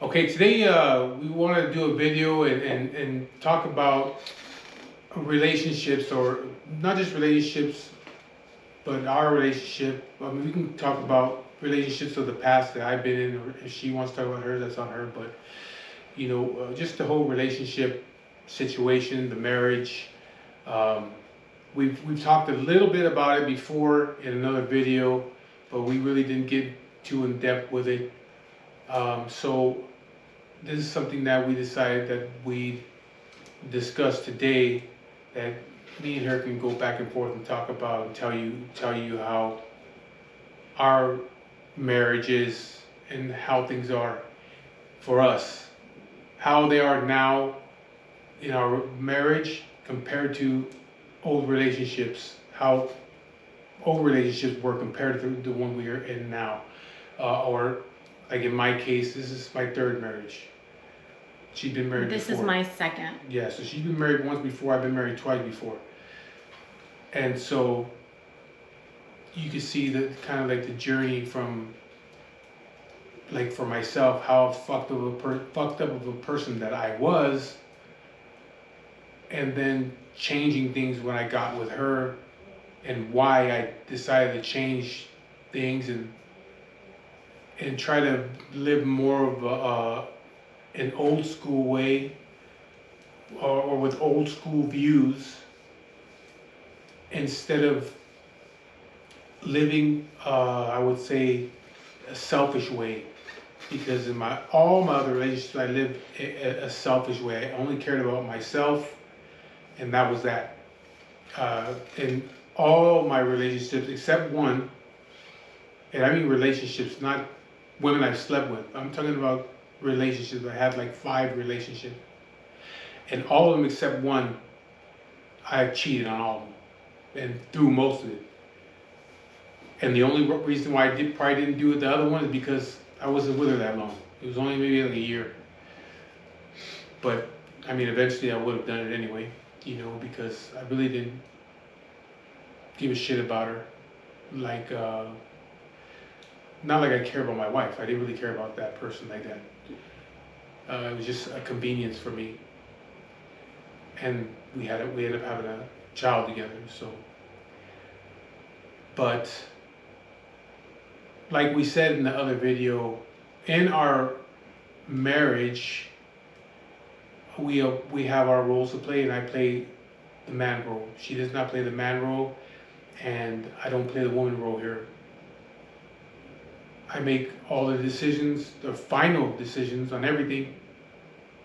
Okay, today we want to do a video and talk about relationships, or not just relationships, but our relationship. I mean, we can talk about relationships of the past that I've been in, or if she wants to talk about hers, that's on her. But just the whole relationship situation, the marriage. Um, we've talked a little bit about it before in another video, but we really didn't get too in depth with it. So this is something that we decided that we discuss today, that me and her can go back and forth and talk about and tell you how our marriage is and how things are for us, how they are now in our marriage compared to old relationships, how old relationships were compared to the one we are in now, or like in my case, this is my third marriage. She's been married This before. is my second. Yeah, so she's been married once before. I've been married twice before. And so you can see the kind of like the journey from, like, for myself, how fucked up of a person that I was, and then changing things when I got with her, and why I decided to change things and try to live more of an old school way, or with old school views, instead of living, I would say, a selfish way. Because in all my other relationships, I lived a selfish way. I only cared about myself, and that was that. In all my relationships, except one, and I mean relationships, not women I've slept with. I'm talking about relationships. I had like 5 relationships. And all of them except one, I cheated on all of them, and through most of it. And the only reason why I probably didn't do it the other one is because I wasn't with her that long. It was only maybe like a year. But I mean, eventually I would have done it anyway, because I really didn't give a shit about her. Like, not like I care about my wife. I didn't really care about that person like that. It was just a convenience for me. And we ended up having a child together. So, but like we said in the other video, in our marriage, we have our roles to play, and I play the man role. She does not play the man role, and I don't play the woman role here. I make all the decisions, the final decisions on everything,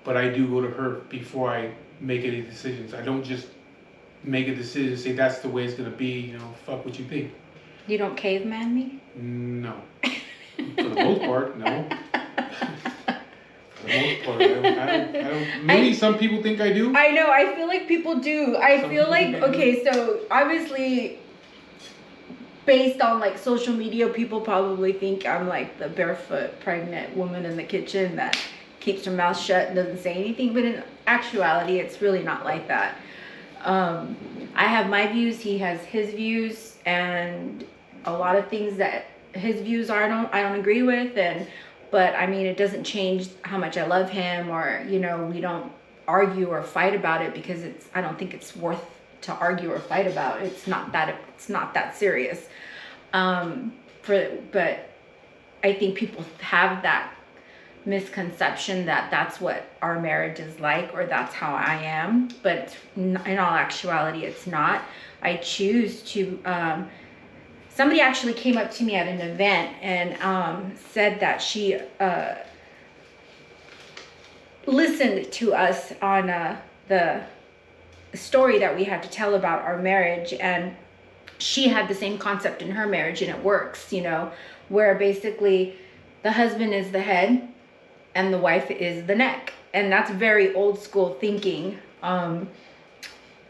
but I do go to her before I make any decisions. I don't just make a decision and say that's the way it's gonna be, fuck what you think. You don't caveman me? No. For the most part, no. For the most part, I don't. Maybe some people think I do. I know, I feel like people do. I feel like, okay, so obviously, based on like social media, people probably think I'm like the barefoot pregnant woman in the kitchen that keeps her mouth shut and doesn't say anything. But in actuality, it's really not like that. I have my views, he has his views, and a lot of things that his views are, I don't agree with, but I mean, it doesn't change how much I love him, or we don't argue or fight about it, because I don't think it's worth to argue or fight about. It's not that serious. But I think people have that misconception that that's what our marriage is like, or that's how I am, but in all actuality, it's not. I choose to, somebody actually came up to me at an event and said that she listened to us on the story that we had to tell about our marriage, and she had the same concept in her marriage, and it works, where basically the husband is the head and the wife is the neck. And that's very old school thinking. And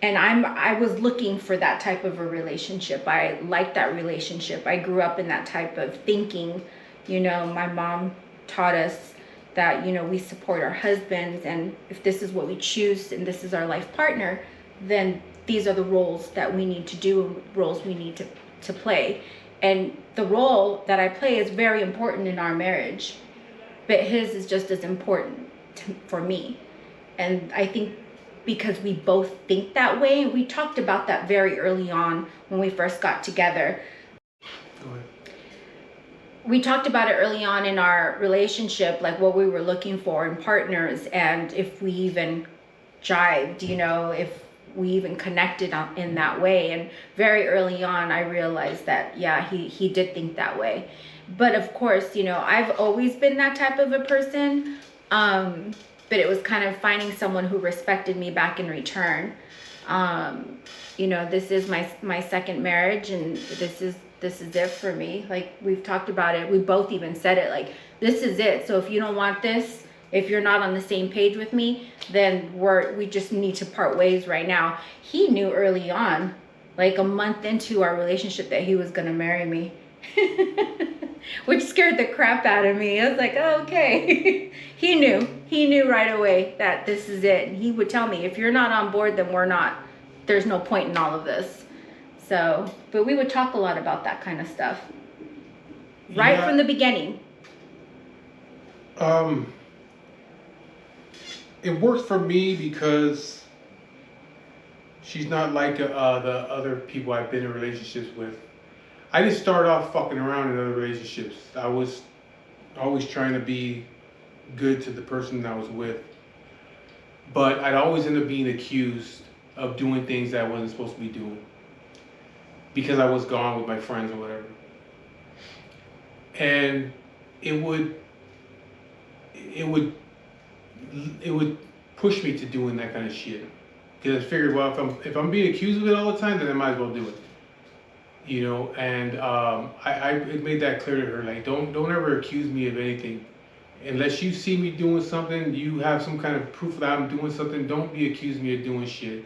I was looking for that type of a relationship. I like that relationship. I grew up in that type of thinking. My mom taught us that, we support our husbands, and if this is what we choose and this is our life partner, then these are the roles that we need to do, and roles we need to play. And the role that I play is very important in our marriage. but his is just as important for me. And I think because we both think that way, we talked about that very early on when we first got together. Go ahead. We talked about it early on in our relationship, like what we were looking for in partners, and if we even jived, you know, if we even connected in that way. And very early on, I realized that, yeah, he did think that way. But of course, you know, I've always been that type of a person. But it was kind of finding someone who respected me back in return. You know, this is my second marriage, and this is it for me. Like, we've talked about it. We both even said it, like, this is it. So if you don't want this, if you're not on the same page with me, then we just need to part ways right now. He knew early on, like a month into our relationship, that he was going to marry me. Which scared the crap out of me. I was like, oh, okay. He knew right away that this is it. And he would tell me, if you're not on board, then we're not. There's no point in all of this. So, but we would talk a lot about that kind of stuff. Right from the beginning. It works for me because she's not like the other people I've been in relationships with. I didn't start off fucking around in other relationships. I was always trying to be good to the person I was with. But I'd always end up being accused of doing things that I wasn't supposed to be doing, because I was gone with my friends or whatever. And it would push me to doing that kind of shit. Because I figured, well, if I'm being accused of it all the time, then I might as well do it. You know, and I made that clear to her, like, don't ever accuse me of anything. Unless you see me doing something, you have some kind of proof that I'm doing something, don't be accusing me of doing shit.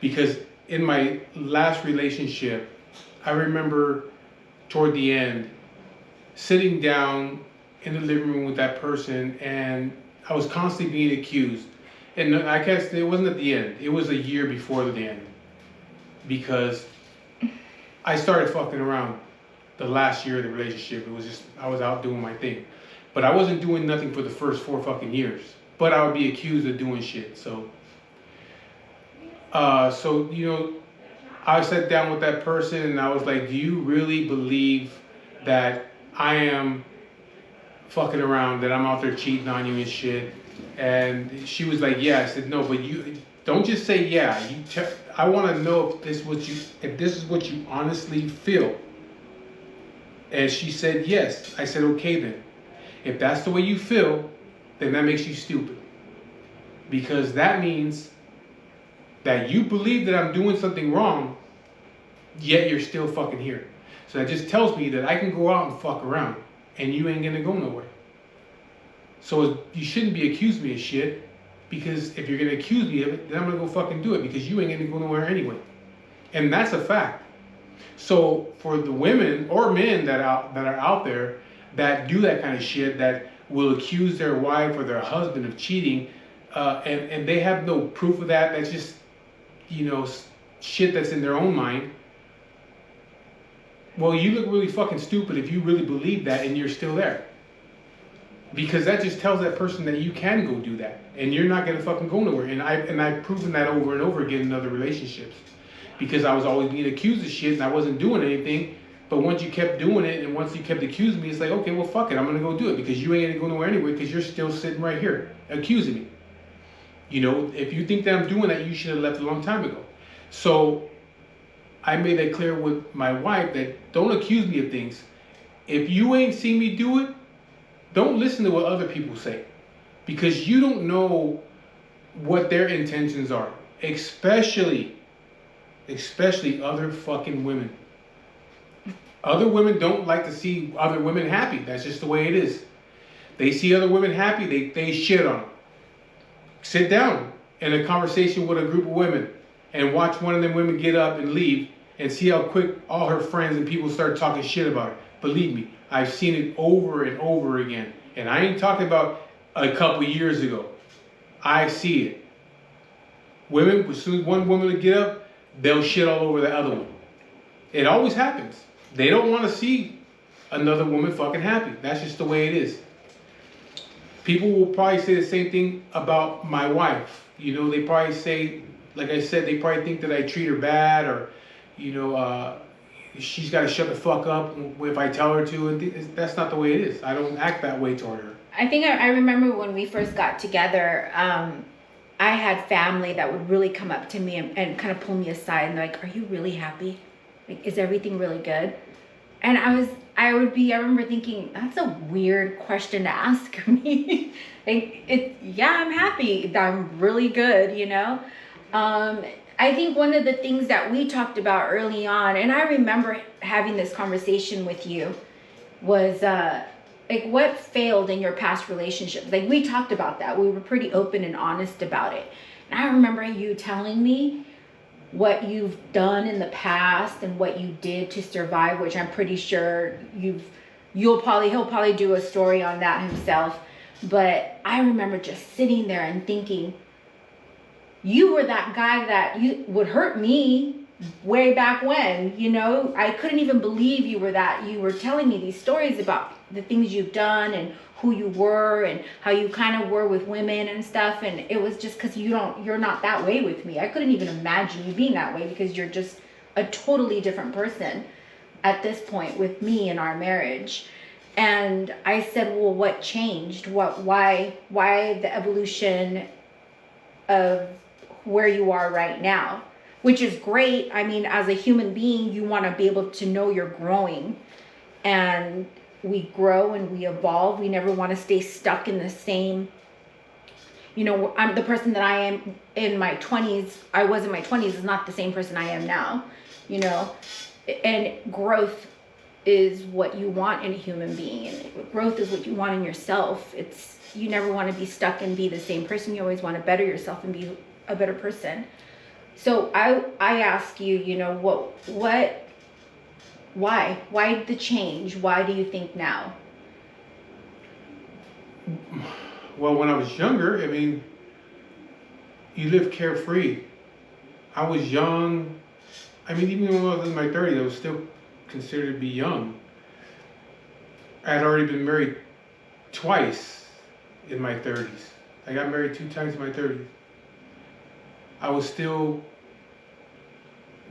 Because in my last relationship, I remember toward the end, sitting down in the living room with that person, and I was constantly being accused. And I guess it wasn't at the end, it was a year before the end. Because I started fucking around the last year of the relationship. It was just, I was out doing my thing. But I wasn't doing nothing for the first 4 fucking years. But I would be accused of doing shit, so. You know, I sat down with that person and I was like, do you really believe that I am fucking around, that I'm out there cheating on you and shit? And she was like, yeah. I said, no, but you don't just say yeah. I want to know if this is what you honestly feel. And she said yes. I said, okay then. If that's the way you feel, then that makes you stupid. Because that means that you believe that I'm doing something wrong, yet you're still fucking here. So that just tells me that I can go out and fuck around, and you ain't gonna go nowhere. So you shouldn't be accusing me of shit, because if you're gonna accuse me of it, then I'm gonna go fucking do it, because you ain't gonna go nowhere anyway. And that's a fact. So for the women or men that are out there that do that kind of shit, that will accuse their wife or their husband of cheating, and they have no proof of that, that's just, you know, shit that's in their own mind. Well, you look really fucking stupid if you really believe that and you're still there. Because that just tells that person that you can go do that, and you're not gonna fucking go nowhere. And I've proven that over and over again in other relationships, because I was always being accused of shit and I wasn't doing anything. But once you kept doing it, and once you kept accusing me, it's like, okay, well, fuck it, I'm gonna go do it, because you ain't gonna go nowhere anyway, because you're still sitting right here accusing me. You know, if you think that I'm doing that, you should have left a long time ago. So I made that clear with my wife, that don't accuse me of things. If you ain't seen me do it, don't listen to what other people say, because you don't know what their intentions are, especially other fucking women. Other women don't like to see other women happy. That's just the way it is. They see other women happy, they shit on them. Sit down in a conversation with a group of women and watch one of them women get up and leave, and see how quick all her friends and people start talking shit about her. Believe me, I've seen it over and over again. And I ain't talking about a couple years ago. I see it. Women, as soon as one woman will get up, they'll shit all over the other one. It always happens. They don't want to see another woman fucking happy. That's just the way it is. People will probably say the same thing about my wife. You know, they probably say, like I said, they probably think that I treat her bad, or, you know, she's got to shut the fuck up if I tell her to. And that's not the way it is. I don't act that way toward her. I think I remember when we first got together, I had family that would really come up to me and kind of pull me aside and like, are you really happy? Like, is everything really good? And I remember thinking, that's a weird question to ask me. Like, yeah, I'm happy. I'm really good, you know? I think one of the things that we talked about early on, and I remember having this conversation with you, was like, what failed in your past relationships? Like, we talked about that. We were pretty open and honest about it. And I remember you telling me what you've done in the past and what you did to survive, which I'm pretty sure he'll probably do a story on that himself. But I remember just sitting there and thinking, you were that guy that you would hurt me way back when, you know. I couldn't even believe you were that. You were telling me these stories about the things you've done and who you were and how you kind of were with women and stuff. And it was just because you're not that way with me. I couldn't even imagine you being that way, because you're just a totally different person at this point with me in our marriage. And I said, well, what changed? Why the evolution of where you are right now? Which is great. I mean, as a human being, you want to be able to know you're growing, and we grow and we evolve. We never want to stay stuck in the same, you know, I'm the person that I am in my 20s. I was in my 20s is not the same person I am now, you know. And growth is what you want in a human being, and growth is what you want in yourself. You never want to be stuck and be the same person. You always want to better yourself and be a better person. So I ask you, you know, why the change? Why do you think now? Well, when I was younger, I mean, you live carefree. I was young. I mean, even when I was in my 30s, I was still considered to be young. I had already been married twice in my 30s. I got married 2 times in my 30s. I was still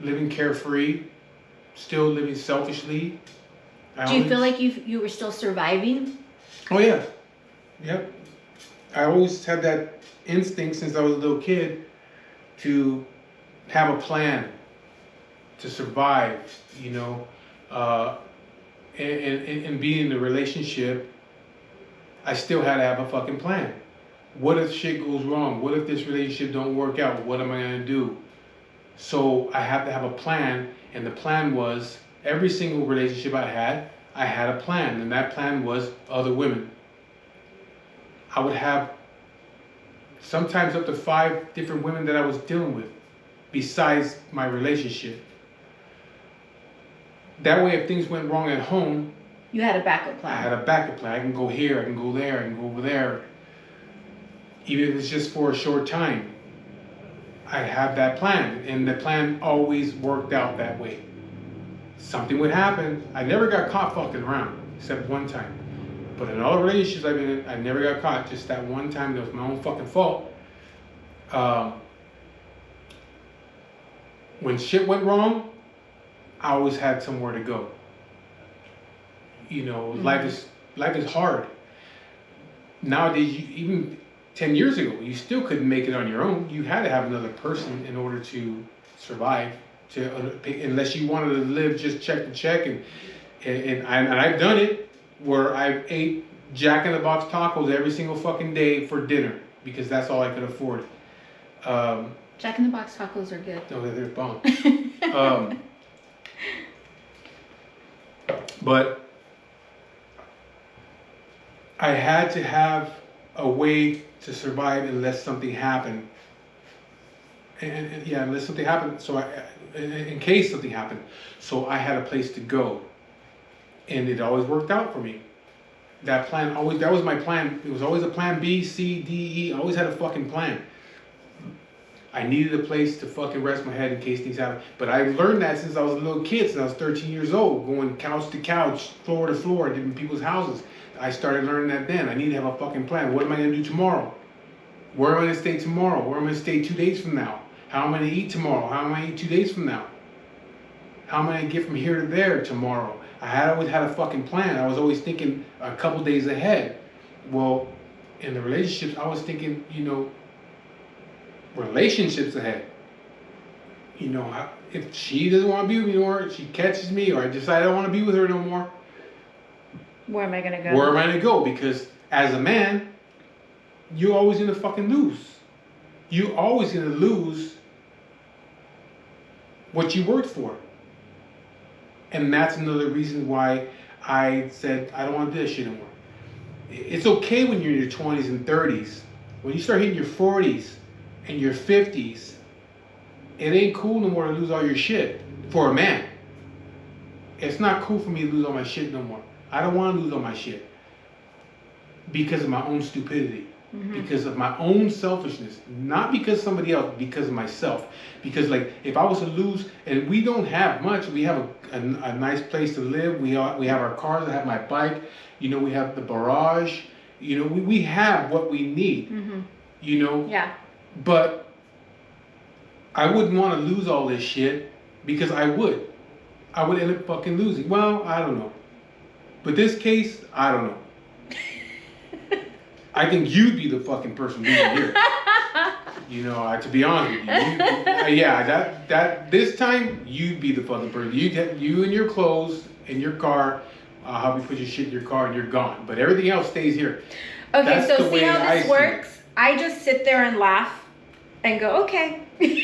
living carefree, still living selfishly. Do you feel like you were still surviving? Oh yeah, yep. I always had that instinct since I was a little kid to have a plan to survive, you know, and being in a relationship. I still had to have a fucking plan. What if shit goes wrong? What if this relationship don't work out? What am I gonna do? So I have to have a plan, and the plan was every single relationship I had a plan, and that plan was other women. I would have sometimes up to 5 different women that I was dealing with, besides my relationship. That way, if things went wrong at home, you had a backup plan. I had a backup plan. I can go here, I can go there, I can go over there. Even if it's just for a short time, I have that plan, and the plan always worked out that way. Something would happen. I never got caught fucking around, except one time. But in all the relationships I've been in, I never got caught. Just that one time, that was my own fucking fault. When shit went wrong, I always had somewhere to go. You know, mm-hmm. life is hard. Nowadays, even 10 years ago, you still couldn't make it on your own. You had to have another person in order to survive. Unless you wanted to live just check to check, and I've done it where I ate Jack in the Box tacos every single fucking day for dinner because that's all I could afford. Jack in the Box tacos are good. No, they're bomb. But I had to have a way to survive unless something happened. And yeah, unless something happened. So in case something happened, so I had a place to go, and it always worked out for me. That was my plan. It was always a plan B, C, D, E. I always had a fucking plan. I needed a place to fucking rest my head in case things happen. But I learned that since I was a little kid, since I was 13 years old, going couch to couch, floor to floor, different people's houses. I started learning that then. I need to have a fucking plan. What am I going to do tomorrow? Where am I going to stay tomorrow? Where am I going to stay 2 days from now? How am I going to eat tomorrow? How am I going to eat 2 days from now? How am I going to get from here to there tomorrow? I always had a fucking plan. I was always thinking a couple days ahead. Well, in the relationships, I was thinking, relationships ahead. If she doesn't want to be with me anymore, she catches me, or I decide I don't want to be with her no more. Where am I gonna go? Where am I gonna go? Because as a man, you're always gonna fucking lose. You're always gonna lose what you worked for. And that's another reason why I said I don't want to do this shit anymore. It's okay when you're in your 20s and 30s. When you start hitting your 40s and your 50s, it ain't cool no more to lose all your shit for a man. It's not cool for me to lose all my shit no more. I don't want to lose all my shit because of my own stupidity, because of my own selfishness, not because of somebody else, because of myself. Because like if I was to lose, and we don't have much, we have a nice place to live. We have our cars. I have my bike. We have the barrage. We have what we need. Yeah. But I wouldn't want to lose all this shit because I would end up fucking losing. Well, I don't know. But this case, I don't know. I think you'd be the fucking person losing here. To be honest with you, this time you'd be the fucking person. You and your clothes and your car. I'll help you put your shit in your car and you're gone. But everything else stays here. Okay, That's so see how this works? I just sit there and laugh and go, okay.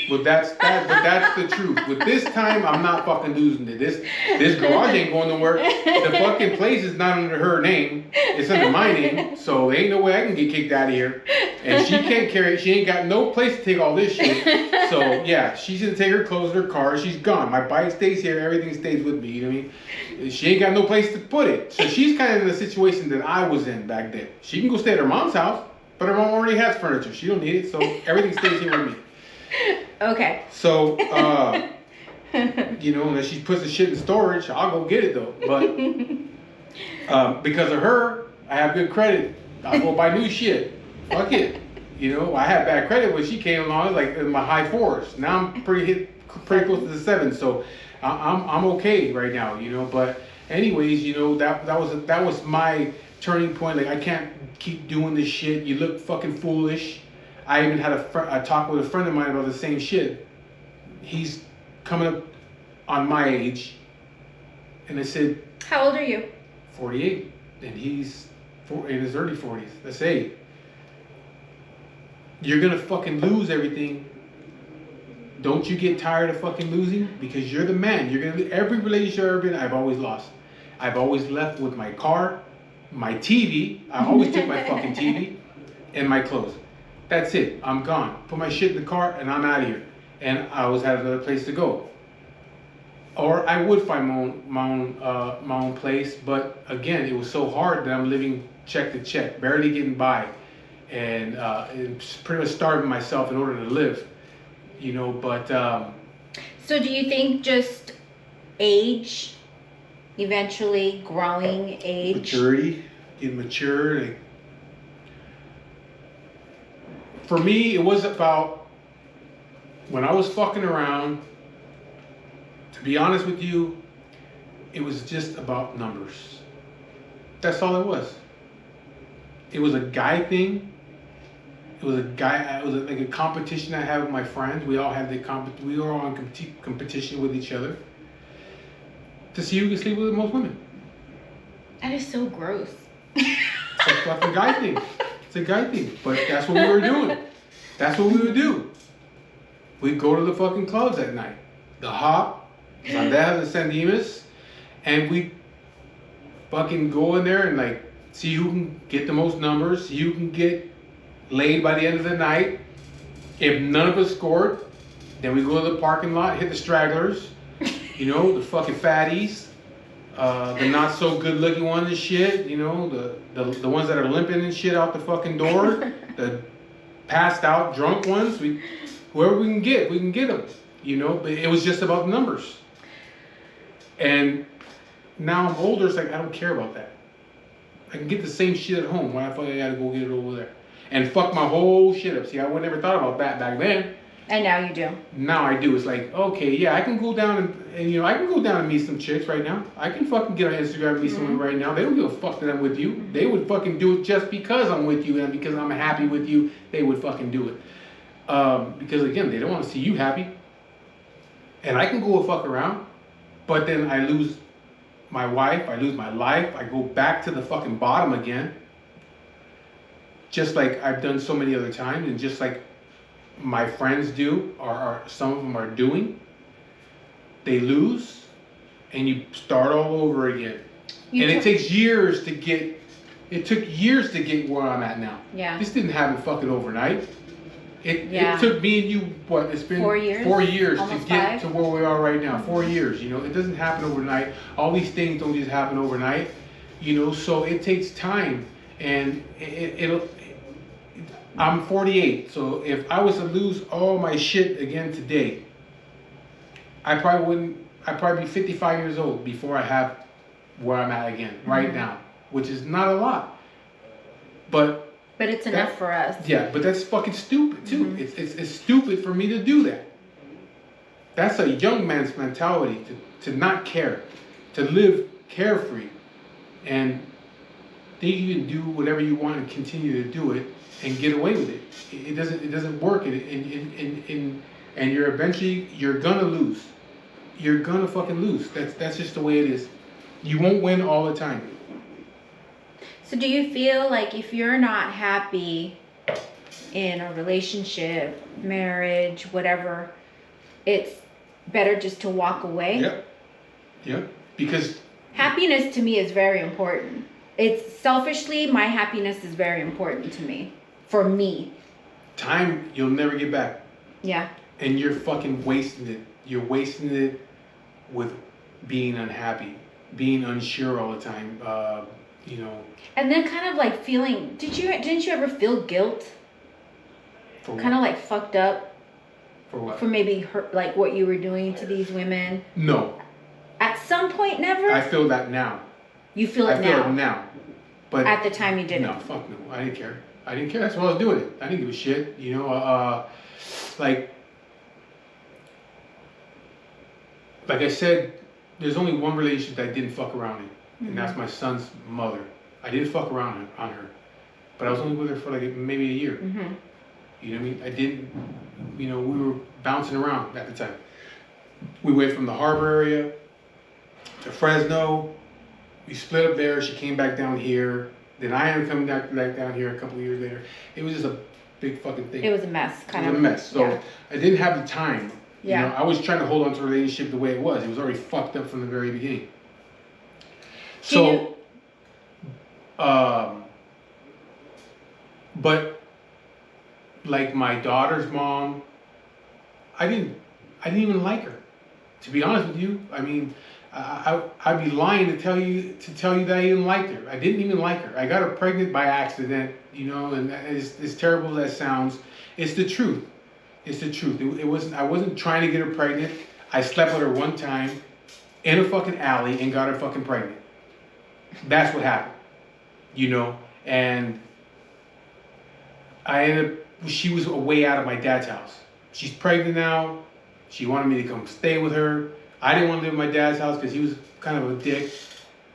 But that's the truth. But this time, I'm not fucking losing it. This garage ain't going nowhere. The fucking place is not under her name. It's under my name. So there ain't no way I can get kicked out of here. And she can't carry it. She ain't got no place to take all this shit. So yeah, she's gonna take her clothes in her car. She's gone. My bike stays here. Everything stays with me. You know what I mean? She ain't got no place to put it. So she's kind of in the situation that I was in back then. She can go stay at her mom's house, but her mom already has furniture. She don't need it. So everything stays here with me. Okay. So, when she puts the shit in storage, I'll go get it though. But because of her, I have good credit. I'll go buy new shit. Fuck it. I had bad credit when she came along, like in my high 4s. Now I'm pretty close to the 7s. So I'm okay right now. But anyways, that was my turning point. Like I can't keep doing this shit. You look fucking foolish. I even had a talk with a friend of mine about the same shit. He's coming up on my age, and I said, how old are you? 48, and he's in his early 40s. Let's say you're gonna fucking lose everything. Don't you get tired of fucking losing? Because you're the man. Every relationship I've ever been in, I've always lost. I've always left with my car, my TV. I always took my fucking TV and my clothes. That's it. I'm gone. Put my shit in the car and I'm out of here. And I always had another place to go. Or I would find my own place, but again, it was so hard that I'm living check to check, barely getting by, and pretty much starving myself in order to live. But. So do you think just age, eventually growing age, maturity, getting mature? Like, for me, it was about when I was fucking around. To be honest with you, it was just about numbers. That's all it was. It was a guy thing. It was like a competition I had with my friends. We all had we were all in competition with each other to see who could sleep with the most women. That is so gross. It's a fucking guy thing. It's a guy thing. But that's what we were doing. That's what we would do. We'd go to the fucking clubs at night. The Hop, Bandejas de San Dimas, and we fucking go in there and like see who can get the most numbers, see who can get laid by the end of the night. If none of us scored, then we go to the parking lot, hit the stragglers, the fucking fatties, the not so good looking ones and shit, the ones that are limping and shit out the fucking door, the passed out drunk ones. We whoever we can get them. You know, but it was just about numbers. And now I'm older, it's like I don't care about that. I can get the same shit at home. Why the fuck I gotta go get it over there? And fuck my whole shit up. See, I would never thought about that back then. And now you do. Now I do. It's like, okay, yeah, I can go down and you know, I can go down and meet some chicks right now. I can fucking get on Instagram and meet someone right now. They don't give a fuck that I'm with you. They would fucking do it just because I'm with you and because I'm happy with you. They would fucking do it. Because again, they don't want to see you happy. And I can go a fuck around, but then I lose my wife, I lose my life, I go back to the fucking bottom again. Just like I've done so many other times, and just like my friends do, or some of them are doing. They lose, and you start all over again. It takes years to get, it took years to get where I'm at now. Yeah. This didn't happen fucking overnight. It took me and you, what, it's been 4 years? 4 years Almost to get 5. to where we are right now. 4 years, you know, it doesn't happen overnight. All these things don't just happen overnight, you know, so it takes time. And I'm 48, so if I was to lose all my shit again today, I'd probably be 55 years old before I have where I'm at again, right now, which is not a lot. But it's enough for us. Yeah, but that's fucking stupid too. It's stupid for me to do that. That's a young man's mentality to not care, to live carefree, and think you can do whatever you want and continue to do it and get away with it. It doesn't work, and you're gonna lose. You're gonna fucking lose. That's just the way it is. You won't win all the time. So do you feel like if you're not happy in a relationship, marriage, whatever, it's better just to walk away? Yep. Because happiness to me is very important. It's selfishly, my happiness is very important to me. For me. Time you'll never get back. Yeah. And you're fucking wasting it. You're wasting it with being unhappy, being unsure all the time. You know. And then kind of like feeling. Didn't you ever feel guilt? For kind of like fucked up. For what? For maybe hurt, like what you were doing to these women. No. At some point, never. I feel that now. You feel it now. I feel it now. But at the time you didn't. No, fuck no. I didn't care. That's why I was doing it. I didn't give a shit. You know, like I said, there's only one relationship that I didn't fuck around in, and that's my son's mother. I didn't fuck around on her, but I was only with her for like maybe a year. You know what I mean? I didn't, you know, we were bouncing around at the time. We went from the harbor area to Fresno. We split up there. She came back down here. Then I ended up coming back down here a couple of years later. It was just a big fucking thing. It was a mess, kind of. It was a mess. So I didn't have the time. Yeah. You know, I was trying to hold on to the relationship the way it was. It was already fucked up from the very beginning. So, but like my daughter's mom, I didn't even like her. To be honest with you, I mean, I'd be lying to tell you that I even liked her. I didn't even like her. I got her pregnant by accident, you know, and as terrible as that sounds, it's the truth. It's the truth. It wasn't. I wasn't trying to get her pregnant. I slept with her one time in a fucking alley and got her fucking pregnant. That's what happened, you know. And I ended up. She was away out of my dad's house. She's pregnant now. She wanted me to come stay with her. I didn't want to live in my dad's house because he was kind of a dick.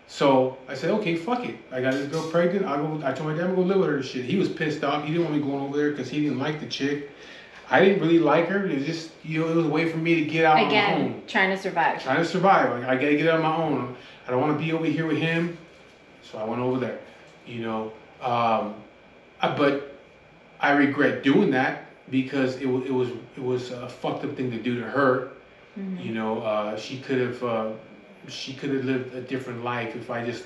So I said, okay, fuck it. I got this girl pregnant. I told my dad I'm gonna go live with her and shit. He was pissed off. He didn't want me going over there because he didn't like the chick. I didn't really like her. It was just, you know, it was a way for me to get out on my own. Again, trying to survive. Trying to survive. Like, I gotta get out on my own. I don't want to be over here with him. So I went over there, you know. But I regret doing that because it was a fucked up thing to do to her. You know, she could have lived a different life if I just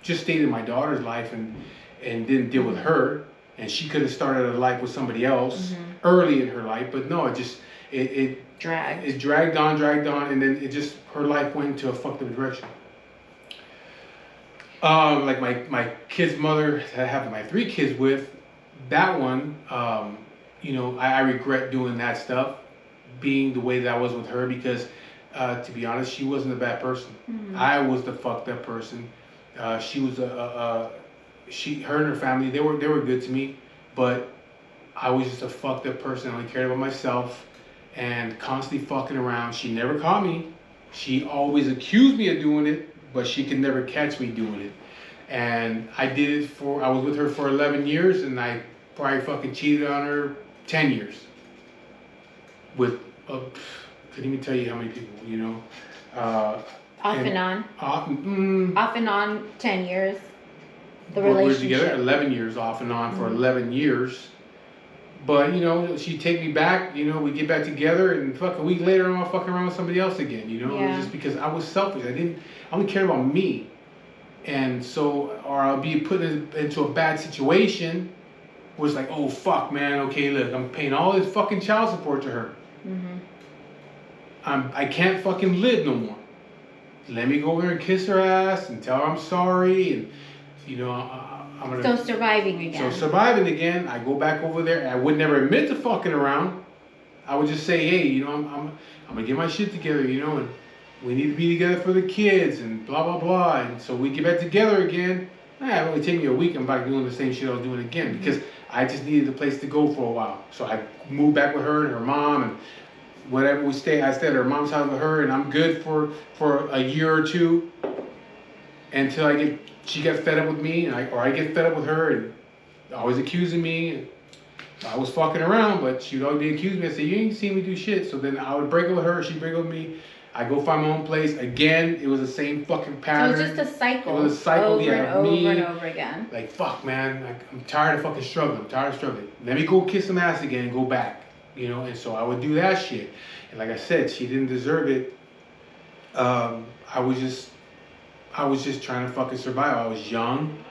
stayed in my daughter's life and didn't deal with her, and she could have started a life with somebody else early in her life. But no, it dragged on, and then her life went into a fucked up direction. Like my kid's mother that I have my 3 kids with, that one, you know, I regret doing that stuff, being the way that I was with her, because to be honest, she wasn't a bad person. I was the fucked up person. She was her and her family, they were good to me, but I was just a fucked up person. I only cared about myself and constantly fucking around. She never caught me. She always accused me of doing it, but she could never catch me doing it. And I was with her for 11 years, and I probably fucking cheated on her 10 years. With, couldn't even tell you how many people, you know. Off and on. Off and on 10 years. The we were relationship. together 11 years, off and on for 11 years. But, you know, she'd take me back, you know, we'd get back together, and fuck, a week later, I'm all fucking around with somebody else again, you know? Yeah. It was just because I was selfish. I only cared about me. And so, or I'll be put into a bad situation where it's like, oh, fuck, man, okay, look, I'm paying all this fucking child support to her. I can't fucking live no more. Let me go over there and kiss her ass and tell her I'm sorry, and, you know, I'm gonna... So surviving again. So surviving again, I go back over there. I would never admit to fucking around. I would just say, hey, you know, I'm gonna get my shit together, you know, and we need to be together for the kids and blah blah blah. And so we get back together again. It only take me a week. I'm back doing the same shit I was doing again because I just needed a place to go for a while. So I moved back with her and her mom and whatever. I stayed at her mom's house with her, and I'm good for a year or two until she gets fed up with me, or I get fed up with her, and always accusing me. I was fucking around, but she would always be accusing me. I said, you ain't seen me do shit. So then I would break up with her, she'd break up with me. I go find my own place. Again, it was the same fucking pattern. So it was just a cycle. It was a cycle, over yeah. and Me, over and over again. like, fuck, man. I'm tired of fucking struggling. I'm tired of struggling. Let me go kiss some ass again and go back. You know, and so I would do that shit. And like I said, she didn't deserve it. I was just trying to fucking survive. I was young,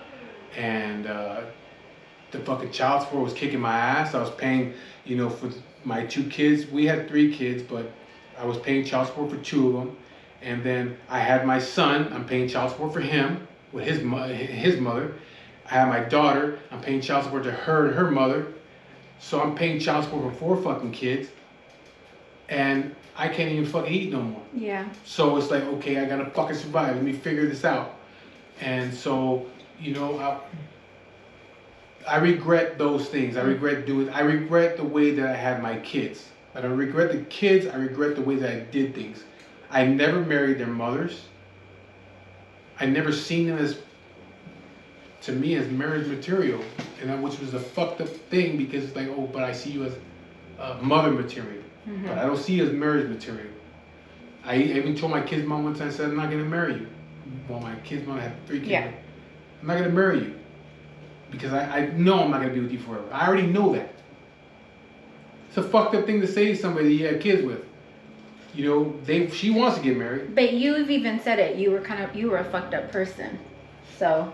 and the fucking child support was kicking my ass. I was paying, you know, for my 2 kids. We had 3 kids, but I was paying child support for 2 of them. And then I had my son. I'm paying child support for him with his mother. I have my daughter. I'm paying child support to her and her mother. So I'm paying child support for 4 fucking kids. And I can't even fucking eat no more. Yeah. So it's like, okay, I gotta fucking survive. Let me figure this out. And so, you know, I regret those things. I regret the way that I had my kids. I don't regret the kids. I regret the way that I did things. I never married their mothers. I never seen them to me as marriage material, which was a fucked up thing because it's like, oh, but I see you as mother material. But I don't see you as marriage material. I even told my kid's mom one time, I said, I'm not going to marry you. Well, my kid's mom had 3 kids. Yeah. I'm not going to marry you. Because I know I'm not going to be with you forever. I already know that. It's a fucked up thing to say to somebody that you have kids with. You know, she wants to get married. But you've even said it. You were a fucked up person. So.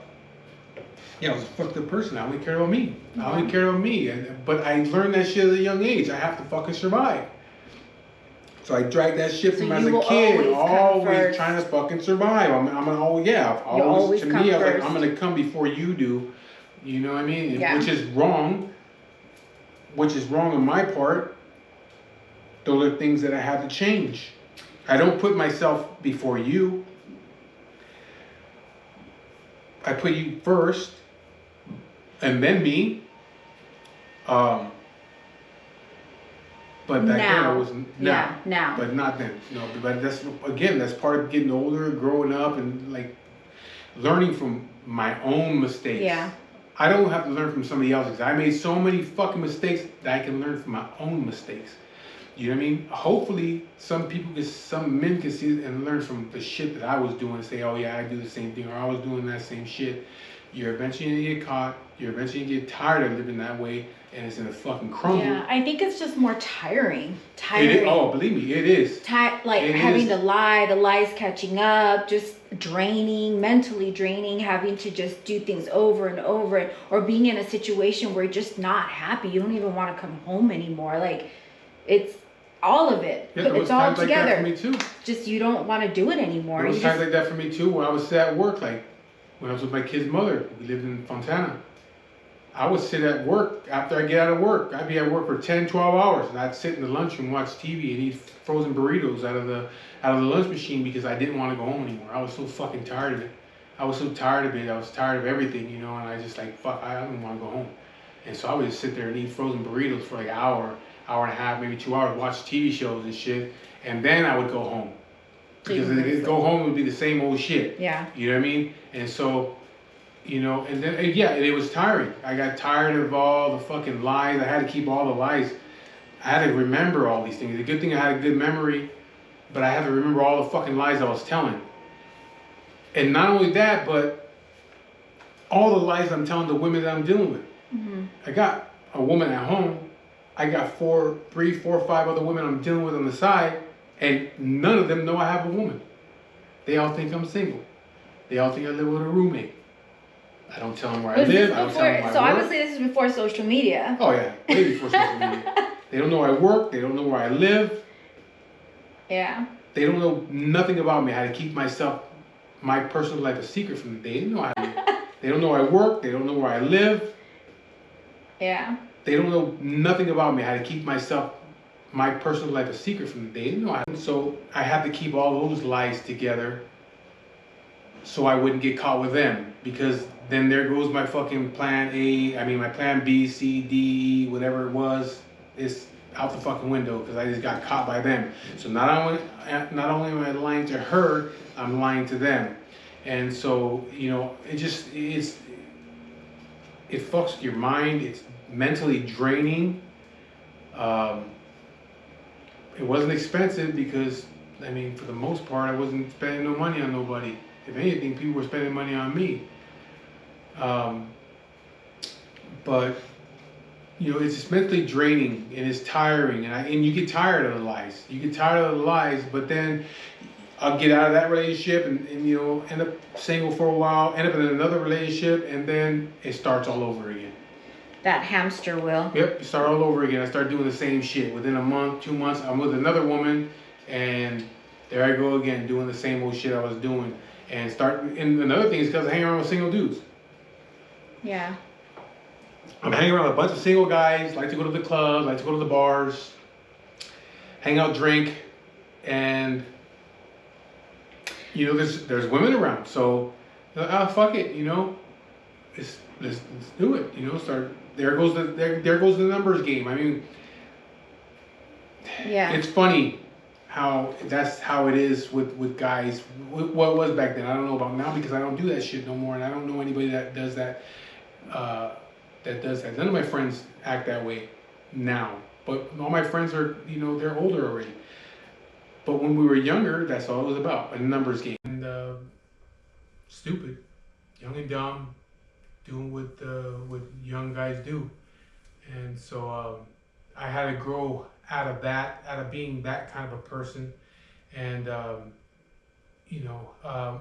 Yeah, I was a fucked up person. I only cared about me. I only cared about me. But I learned that shit at a young age. I have to fucking survive. So I dragged that shit from as a kid, always trying to fucking survive. I'm gonna always, to me, I was like, I'm gonna come before you do. You know what I mean? Yeah. Which is wrong. Which is wrong on my part. Those are things that I had to change. I don't put myself before you. I put you first, and then me. But back then I wasn't. Now. But not then. No, but that's part of getting older, growing up, and like learning from my own mistakes. Yeah. I don't have to learn from somebody else's. I made so many fucking mistakes that I can learn from my own mistakes. You know what I mean? Hopefully, some men can see it and learn from the shit that I was doing and say, oh yeah, I do the same thing, or I was doing that same shit. You're eventually gonna get caught. You're eventually gonna get tired of living that way, and it's gonna fucking crumble. Yeah, I think it's just more tiring. Believe me, it is. Having to lie, the lies catching up, just draining, mentally draining, having to just do things over and over, or being in a situation where you're just not happy. You don't even want to come home anymore. Like, it's all of it. Yeah, It's all together. Like that for me too. Just you don't want to do it anymore. There was times like that for me too, where I was at work, like when I was with my kid's mother. We lived in Fontana. I would sit at work after I get out of work. I'd be at work for 10, 12 hours, and I'd sit in the lunchroom, watch TV, and eat frozen burritos out of the lunch machine because I didn't want to go home anymore. I was so fucking tired of it. I was so tired of it. I was tired of everything, you know. And I just like fuck. I don't want to go home. And so I would just sit there and eat frozen burritos for like an hour, hour and a half, maybe 2 hours, watch TV shows and shit, and then I would go home. Because go home would be the same old shit. Yeah. You know what I mean? And so, you know, and then yeah, it was tiring. I got tired of all the fucking lies. I had to keep all the lies. I had to remember all these things. The good thing I had a good memory, but I had to remember all the fucking lies I was telling. And not only that, but all the lies I'm telling the women that I'm dealing with. Mm-hmm. I got a woman at home. I got 3, 4, 5 other women I'm dealing with on the side, and none of them know I have a woman. They all think I'm single. They all think I live with a roommate. I don't tell them where I live. I don't tell them where I work. So obviously this is before social media. Oh yeah, way before social media. They don't know where I work. They don't know where I live. Yeah. They don't know nothing about me. How to keep my personal life a secret from them. They didn't know how to. They don't know where I work. They don't know where I live. Yeah. They don't know nothing about me. How to keep my personal life a secret from them. They didn't know how to. So I had to keep all those lies together so I wouldn't get caught with them. Because then there goes my fucking plan A. I mean, my plan B, C, D, E, whatever it was, is out the fucking window because I just got caught by them. So not only am I lying to her, I'm lying to them. And so, you know, it fucks with your mind. It's mentally draining. It wasn't expensive because, I mean, for the most part, I wasn't spending no money on nobody. If anything, people were spending money on me. But you know, it's just mentally draining and it's tiring, and you get tired of the lies. You get tired of the lies, but then I'll get out of that relationship and you know, end up single for a while, end up in another relationship, and then it starts all over again. That hamster wheel. Yep, start all over again. I start doing the same shit. Within a month, 2 months, I'm with another woman, and there I go again, doing the same old shit I was doing. And another thing is because I hang around with single dudes. Yeah. I'm hanging around with a bunch of single guys, like to go to the club, like to go to the bars, hang out, drink, and you know, there's women around, so fuck it, you know, let's do it, you know. There goes the numbers game. I mean, yeah, it's funny how that's how it is with guys. What was back then, I don't know about now because I don't do that shit no more, and I don't know anybody that does that. None of my friends act that way now, but all my friends are, you know, they're older already. But when we were younger, that's all it was about, a numbers game. And stupid, young and dumb, doing what young guys do. And so I had to grow out of being that kind of a person. And, you know, I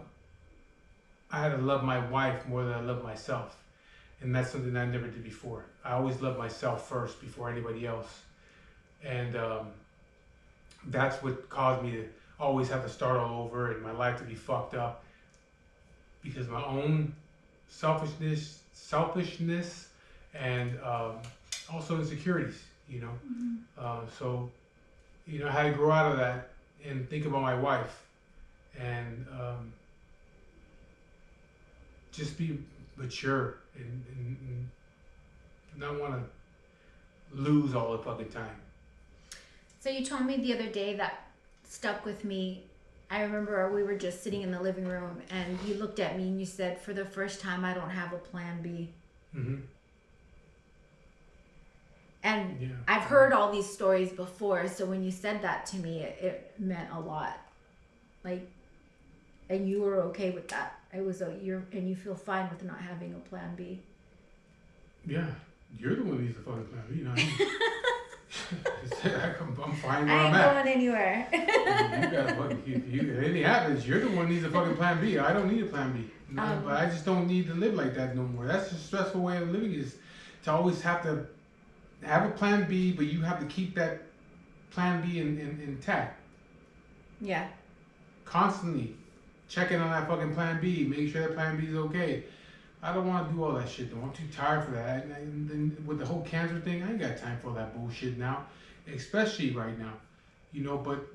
had to love my wife more than I love myself. And that's something I never did before. I always loved myself first before anybody else. And that's what caused me to always have to start all over and my life to be fucked up. Because my own selfishness and also insecurities, you know. Mm-hmm. So, you know, I had to grow out of that and think about my wife. And just be mature and not want to lose all the fucking time. So you told me the other day that stuck with me. I remember we were just sitting in the living room and you looked at me and you said, for the first time, I don't have a plan B. Mm-hmm. And yeah. I've heard all these stories before, so when you said that to me, it meant a lot. Like, and you were okay with that. And you feel fine with not having a plan B. Yeah, you're the one who needs a fucking plan B, not me. I'm fine where I I'm ain't at. going anywhere. If anything happens, you're the one who needs a fucking plan B. I don't need a plan B. No, but I just don't need to live like that no more. That's a stressful way of living, is to always have to have a plan B, but you have to keep that plan B intact. Yeah. Constantly checking on that fucking plan B, make sure that plan B is okay. I don't want to do all that shit though. I'm too tired for that. And with the whole cancer thing, I ain't got time for all that bullshit now, especially right now. But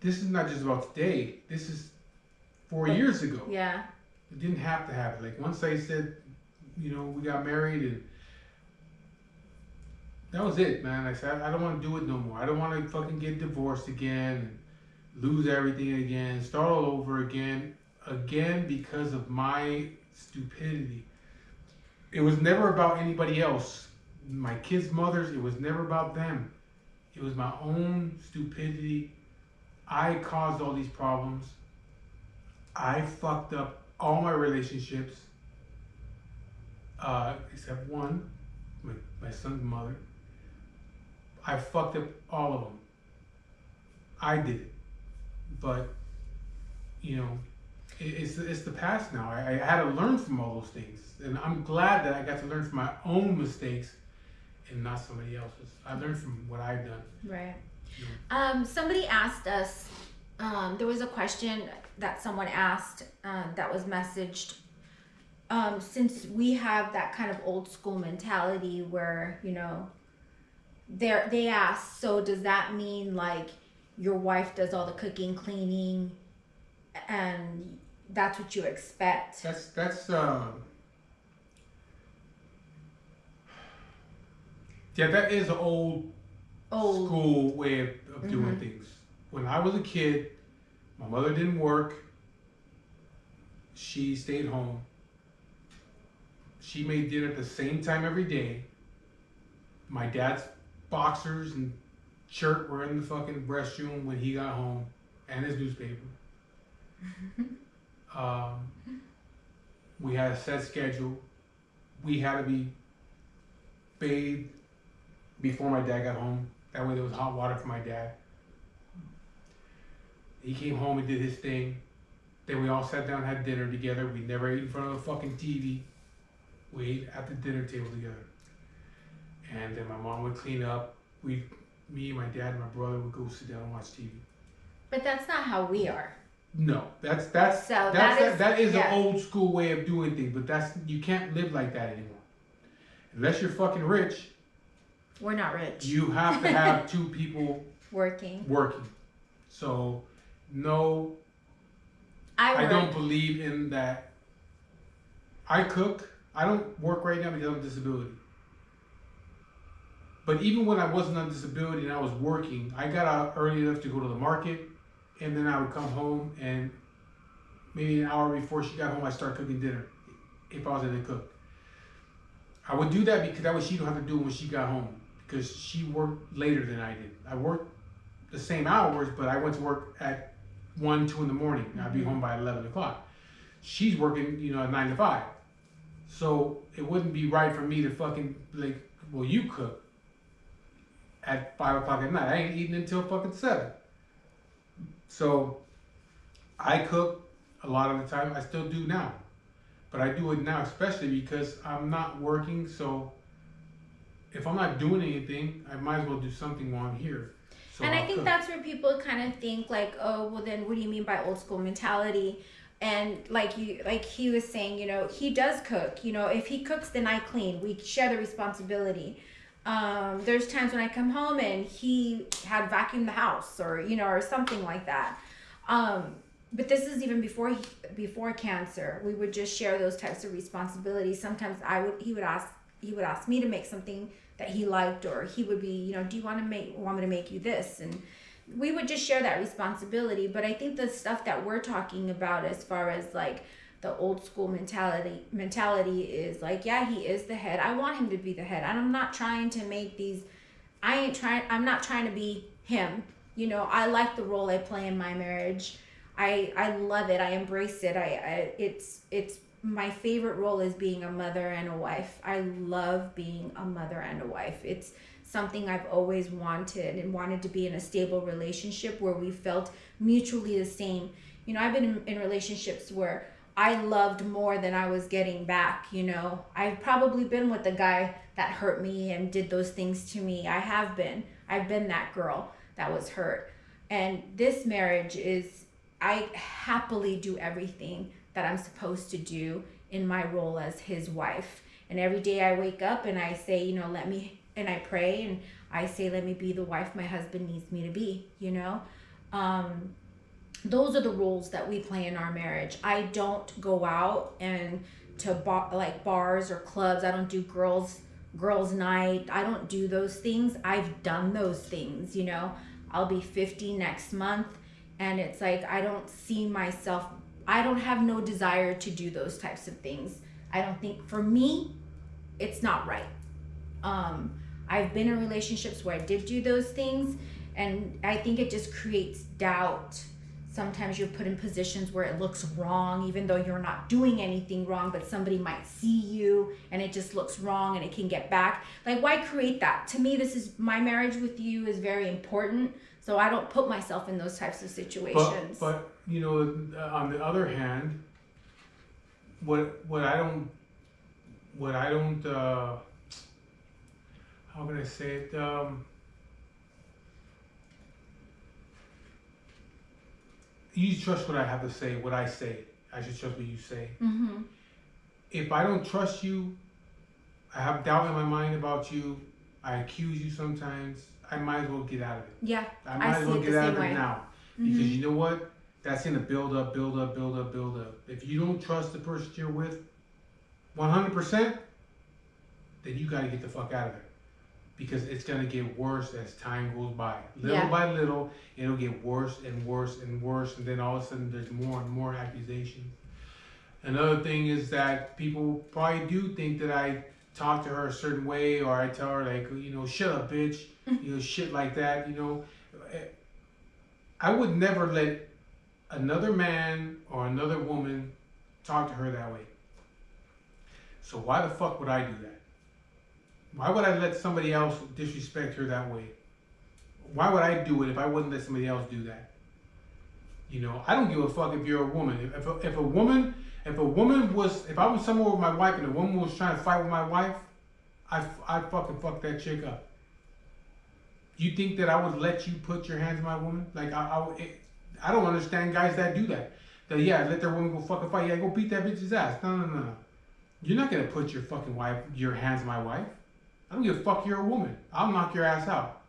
this is not just about today. This is 4 years ago. Yeah. It didn't have to happen. Like once I said, we got married and that was it, man. I said, I don't want to do it no more. I don't want to fucking get divorced again and lose everything again, start all over again because of my stupidity. It was never about anybody else. My kids' mothers, it was never about them. It was my own stupidity. I caused all these problems. I fucked up all my relationships, except one, my son's mother. I fucked up all of them. I did it. But, it's the past now. I had to learn from all those things. And I'm glad that I got to learn from my own mistakes and not somebody else's. I learned from what I've done. Right. Somebody asked us, there was a question that someone asked that was messaged. Since we have that kind of old school mentality where, they asked, so does that mean like your wife does all the cooking, cleaning, and that's what you expect? That is an old school way of doing things. When I was a kid, my mother didn't work. She stayed home. She made dinner at the same time every day. My dad's boxers and shirt were in the fucking restroom when he got home, and his newspaper. We had a set schedule. We had to be bathed before my dad got home. That way there was hot water for my dad. He came home and did his thing. Then we all sat down and had dinner together. We never ate in front of the fucking TV. We ate at the dinner table together. And then my mom would clean up. Me, my dad, and my brother would go sit down and watch TV. But that's not how we are. No, that is an old school way of doing things. But you can't live like that anymore. Unless you're fucking rich. We're not rich. You have to have two people working. So, no, I don't believe in that. I cook. I don't work right now because I'm on disability. But even when I wasn't on disability and I was working, I got out early enough to go to the market, and then I would come home, and maybe an hour before she got home, I start cooking dinner, if I was able to cook. I would do that because that way she don't have to do it when she got home, because she worked later than I did. I worked the same hours, but I went to work at 1, 2 in the morning. And I'd be home by 11 o'clock. She's working, 9 to 5. So it wouldn't be right for me to fucking, you cook at 5 o'clock at night. I ain't eating until fucking 7. So I cook a lot of the time. I still do now. But I do it now especially because I'm not working. So if I'm not doing anything, I might as well do something while I'm here. So and I think that's where people kind of think like, oh, well then what do you mean by old school mentality? And like he was saying, he does cook. If he cooks, then I clean. We share the responsibility. There's times when I come home and he had vacuumed the house or something like that. But this is even before cancer. We would just share those types of responsibilities. Sometimes he would ask me to make something that he liked, or he would be, do you want me to make you this? And we would just share that responsibility. But I think the stuff that we're talking about as far as like the old school mentality is like, yeah, he is the head. I want him to be the head. And I'm not trying to make these, I'm not trying to be him. I like the role I play in my marriage. I love it. I embrace it. It's my favorite role is being a mother and a wife. I love being a mother and a wife. It's something I've always wanted to be in a stable relationship where we felt mutually the same. I've been in relationships where I loved more than I was getting back. I've probably been with the guy that hurt me and did those things to me. I've been that girl that was hurt. And this marriage is I happily do everything that I'm supposed to do in my role as his wife. And every day I wake up and I say, you know, let me, and I pray and I say, let me be the wife my husband needs me to be, you know? Those are the roles that we play in our marriage. I don't go out and to like bars or clubs. I don't do girls night. I don't do those things. I've done those things, you know. I'll be 50 next month, and it's like I don't see myself, I don't have no desire to do those types of things. I don't think, for me, it's not right. I've been in relationships where I did do those things, and I think it just creates doubt. Sometimes you're put in positions where it looks wrong, even though you're not doing anything wrong, but somebody might see you and it just looks wrong and it can get back. Like, why create that? To me, this is, my marriage with you is very important, so I don't put myself in those types of situations. But you know, on the other hand, what I don't how can I say it? You trust what I have to say, what I say. I should trust what you say. Mm-hmm. If I don't trust you, I have doubt in my mind about you, I accuse you sometimes, I might as well get out of it. Yeah, I might as well get out of it now. Mm-hmm. Because you know what? That's going to build up. If you don't trust the person you're with 100%, then you got to get the fuck out of it. Because it's going to get worse as time goes by. Little by little, it'll get worse and worse and worse. And then all of a sudden, there's more and more accusations. Another thing is that people probably do think that I talk to her a certain way, or I tell her, like, you know, shut up, bitch. You know, shit like that, you know. I would never let another man or another woman talk to her that way. So why the fuck would I do that? Why would I let somebody else disrespect her that way? Why would I do it if I wouldn't let somebody else do that? You know, I don't give a fuck if you're a woman. If I was somewhere with my wife and a woman was trying to fight with my wife, I'd fucking fuck that chick up. You think that I would let you put your hands on my woman? Like, I don't understand guys that do that. That, yeah, let their woman go fucking fight. Yeah, go beat that bitch's ass. No. You're not gonna put your fucking wife, your hands on my wife. I don't give a fuck, you're a woman. I'll knock your ass out.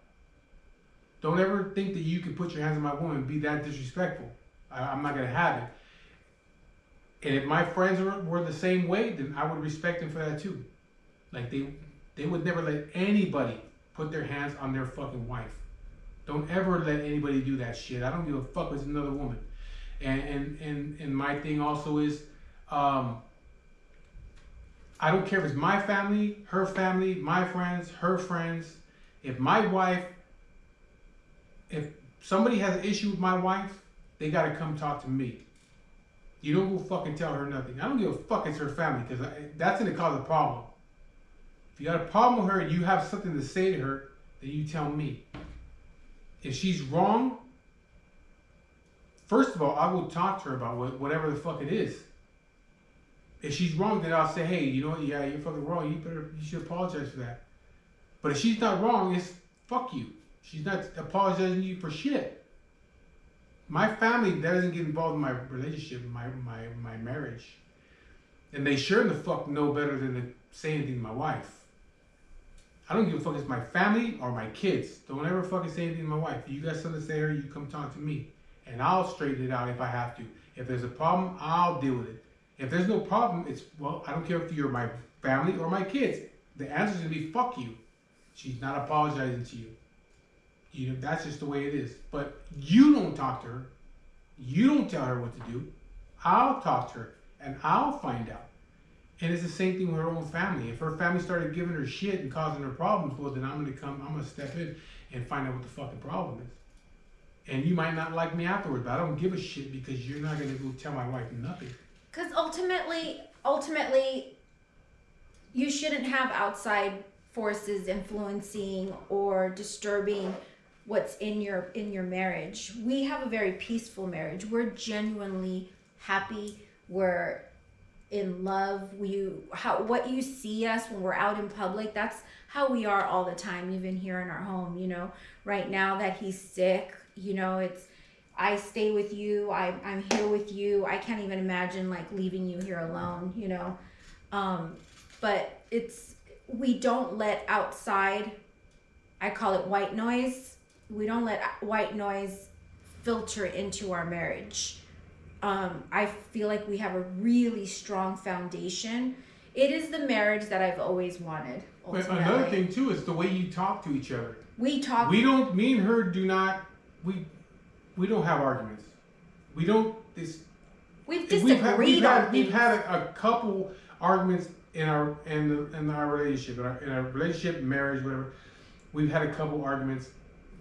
Don't ever think that you can put your hands on my woman and be that disrespectful. I'm not gonna have it. And if my friends were the same way, then I would respect them for that too. Like, they would never let anybody put their hands on their fucking wife. Don't ever let anybody do that shit. I don't give a fuck if it's another woman. And my thing also is, I don't care if it's my family, my friends, her friends. If my wife, if somebody has an issue with my wife, they gotta come talk to me. You don't go fucking tell her nothing. I don't give a fuck it's her family, because that's gonna cause a problem. If you got a problem with her and you have something to say to her, then you tell me. If she's wrong, first of all, I will talk to her about whatever the fuck it is. If she's wrong, then I'll say, hey, you know what? Yeah, you're fucking wrong. You should apologize for that. But if she's not wrong, it's fuck you. She's not apologizing to you for shit. My family doesn't get involved in my relationship, my marriage. And they sure the fuck know better than to say anything to my wife. I don't give a fuck if it's my family or my kids. Don't ever fucking say anything to my wife. If you got something to say to her, you come talk to me. And I'll straighten it out if I have to. If there's a problem, I'll deal with it. If there's no problem, it's, well, I don't care if you're my family or my kids. The answer's gonna be fuck you. She's not apologizing to you. You know, that's just the way it is. But you don't talk to her. You don't tell her what to do. I'll talk to her and I'll find out. And it's the same thing with her own family. If her family started giving her shit and causing her problems, well, then I'm gonna step in and find out what the fucking problem is. And you might not like me afterwards, but I don't give a shit, because you're not gonna go tell my wife nothing. Because ultimately, you shouldn't have outside forces influencing or disturbing what's in your marriage. We have a very peaceful marriage. We're genuinely happy. We're in love. What you see us when we're out in public, that's how we are all the time, even here in our home. You know, right now that he's sick, you know, I stay with you. I'm here with you. I can't even imagine like leaving you here alone, you know. But we don't let outside, I call it white noise. We don't let white noise filter into our marriage. I feel like we have a really strong foundation. It is the marriage that I've always wanted. But another thing too is the way you talk to each other. We talk. We don't. Me and her do not. We don't have arguments. We don't. We've disagreed on things. We've had a couple arguments in our relationship, in our relationship, marriage, whatever. We've had a couple arguments.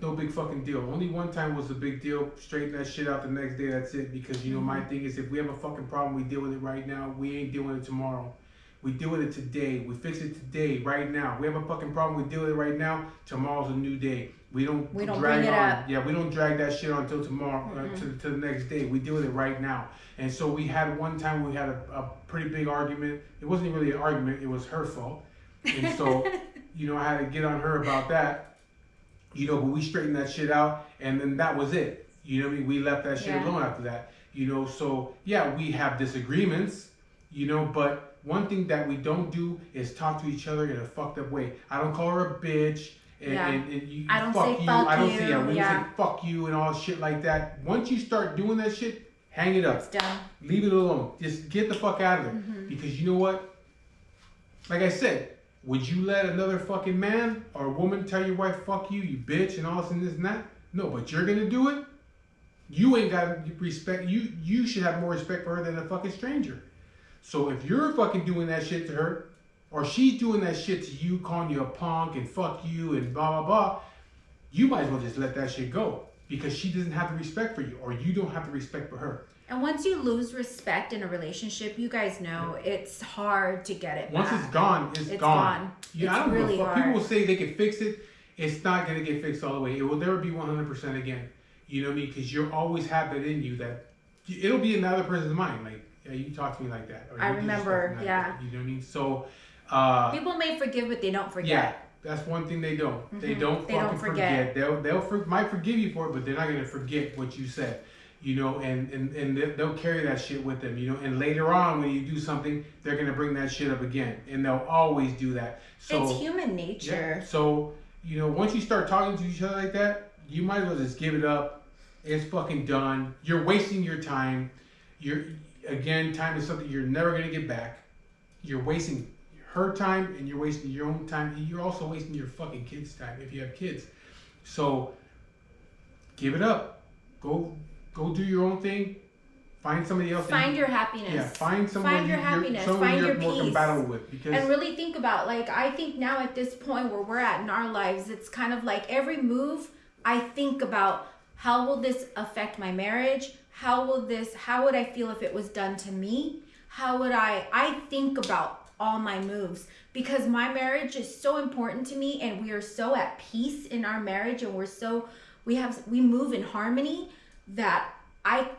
No big fucking deal. Only one time was a big deal. Straighten that shit out the next day. That's it. Because you know my thing is, if we have a fucking problem, we deal with it right now. We ain't dealing with it tomorrow. We deal with it today. We fix it today, right now. We have a fucking problem. We deal with it right now. Tomorrow's a new day. We don't drag bring it on. up. Yeah, we don't drag that shit on until tomorrow, to the next day. We deal with it right now. And so we had one time we had a pretty big argument. It wasn't really an argument. It was her fault. And so, you know, I had to get on her about that. You know, but we straightened that shit out, and then that was it. You know what I mean? We left that shit alone after that. You know, so yeah, we have disagreements. You know, but one thing that we don't do is talk to each other in a fucked up way. I don't call her a bitch. And you, I don't fuck say you. fuck I don't you. say we don't say fuck you and all shit like that. Once you start doing that shit, hang it up. It's done. Leave it alone. Just get the fuck out of there. Because you know what? Like I said, would you let another fucking man or a woman tell your wife fuck you, you bitch, and all this and this and that? No, but you're gonna do it. You ain't got respect. You should have more respect for her than a fucking stranger. So if you're fucking doing that shit to her, or she's doing that shit to you, calling you a punk and fuck you and blah, blah, blah, you might as well just let that shit go. Because she doesn't have the respect for you, or you don't have the respect for her. And once you lose respect in a relationship, you guys know it's hard to get it Once back. it's gone, it's gone. Yeah, it's I don't really give a fuck. hard. People will say they can fix it. It's not going to get fixed all the way. It will never be 100% again. You know what I mean? Because you'll always have that in you that it'll be in another person's mind. Like, yeah, you talk to me like that. Or I you remember, like yeah. that, you know what I mean? So, people may forgive, but they don't forget. yeah, that's one thing they don't. They don't They fucking don't forget. They'll might forgive you for it, but they're not going to forget what you said. You know, and they'll carry that shit with them, you know, and later on when you do something, they're going to bring that shit up again, and they'll always do that. So It's human nature. yeah, so, you know, once you start talking to each other like that, you might as well just give it up. It's fucking done. You're wasting your time. Time is something you're never going to get back. You're wasting her time, and you're wasting your own time. And you're also wasting your fucking kids' time if you have kids. So, give it up. Go do your own thing. Find somebody else. Find your happiness. Yeah, find somebody Find your happiness. someone Find you're your more peace. compatible with. Because And really think about, like, I think now at this point where we're at in our lives, it's kind of like every move I think about, how will this affect my marriage? How would I feel if it was done to me? I think about all my moves because my marriage is so important to me, and we are so at peace in our marriage, and we move in harmony that I